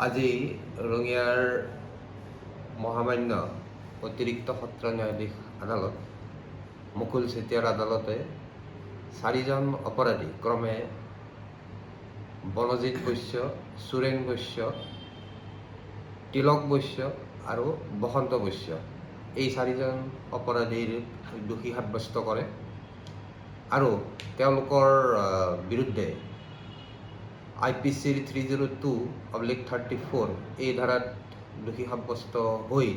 আজি ৰঙিয়াৰ মহামান্য অতিৰিক্ত সত্ৰ ন্যায়াধীশ আদালত মুকুল চেতিয়াৰ আদালতে 4জন অপৰাধী ক্ৰমে বনজিৎ বৈশ্য, সুৰেন বৈশ্য, তিলক বৈশ্য আৰু বসন্ত বৈশ্য এই 4জন অপৰাধীৰ দোষী সাব্যস্ত কৰে আৰু তেওঁলোকৰ বিৰুদ্ধে IPC 302/34 এই ধাৰাত দোষী সাব্যস্ত হৈ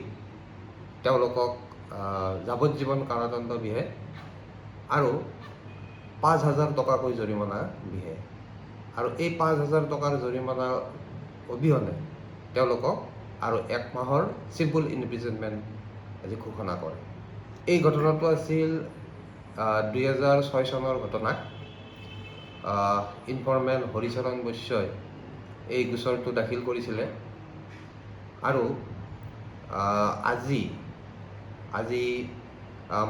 তেওঁলোকক যাৱজ্জীৱন কাৰাদণ্ড বিহে আৰু 5,000 টকাকৈ জৰিমনা বিহে আৰু এই 5,000 টকাৰ জৰিমনা অবিহনে তেওঁলোকক আৰু 1 মাহৰ চিম্পল ইমপ্ৰিজনমেণ্ট আজি ঘোষণা কৰে। এই ঘটনাটো আছিল 2006 চনৰ ঘটনা। ইনফৰমেণ্ট হৰিচৰণ বৈশ্যই এই গোচৰটো দাখিল কৰিছিলে আৰু আজি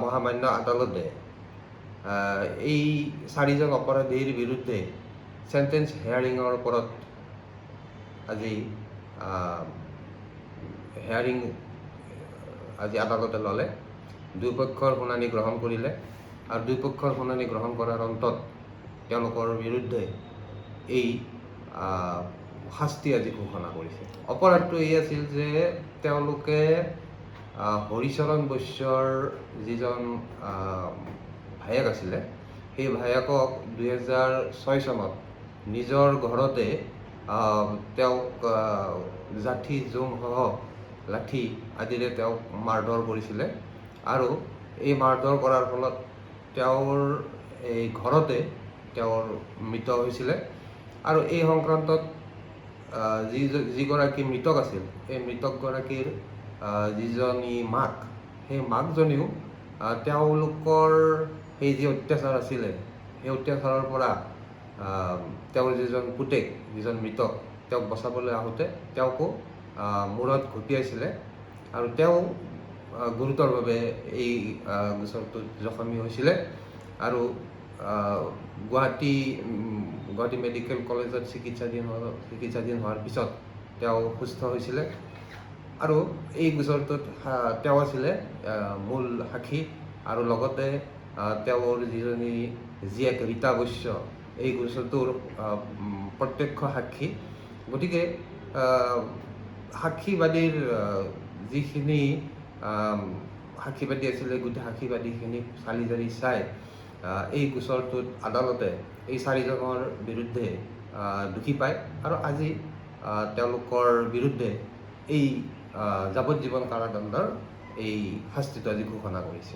মহামান্য আদালতে এই 4জন অপৰাধীৰ বিৰুদ্ধে চেণ্টেন্স হেয়াৰিঙৰ ওপৰত আজি হেয়াৰিং আদালতে ল'লে। দুয়োপক্ষৰ শুনানি গ্ৰহণ কৰিলে আৰু দুয়োপক্ষৰ শুনানি গ্ৰহণ কৰাৰ অন্তত তেওঁলোকৰ বিৰুদ্ধে এই শাস্তি আজি ঘোষণা কৰিছে। অপৰাধটো এই আছিল যে তেওঁলোকে হৰিচৰণ বৈশ্যৰ যিজন ভায়েক আছিলে সেই ভায়েকক 2006 চনত নিজৰ ঘৰতে তেওঁক জাঠি জোংসহ লাঠি আদিৰে তেওঁক মাৰধৰ কৰিছিলে আৰু এই মাৰধৰ কৰাৰ ফলত তেওঁৰ এই ঘৰতে তেওঁৰ মৃত হৈছিলে আৰু এই সংক্ৰান্তত যিগৰাকী মৃতক আছিল এই মৃতকগৰাকীৰ যিজনী মাক সেই মাকজনীও তেওঁলোকৰ সেই যি অত্যাচাৰ আছিলে সেই অত্যাচাৰৰ পৰা তেওঁৰ যিজন পুতেক যিজন মৃতক তেওঁক বচাবলৈ আহোঁতে তেওঁকো মূৰত ঘটিয়াইছিলে আৰু তেওঁ গুৰুতৰভাৱে এই গোচৰটোত জখমী হৈছিলে আৰু গুৱাহাটী মেডিকেল কলেজত চিকিৎসাধীন হোৱাৰ পিছত তেওঁ সুস্থ হৈছিলে আৰু এই গোচৰটোত তেওঁ আছিলে মূল সাক্ষী আৰু লগতে তেওঁৰ যিজনী জীয়েক ৰীতা বৈশ্য এই গোচৰটোৰ প্ৰত্যক্ষ সাক্ষী। গতিকে সাক্ষীবাদীৰ যিখিনি সাক্ষীবাদী আছিলে গোটেই সাক্ষীবাদীখিনি চালি জাৰি চাই এই গোচৰটোত আদালতে এই 4জনৰ বিৰুদ্ধে দোষী পায় আৰু আজি তেওঁলোকৰ বিৰুদ্ধে এই যাৱজ্জীৱন কাৰাদণ্ডৰ এই শাস্তিটো আজি ঘোষণা কৰিছে।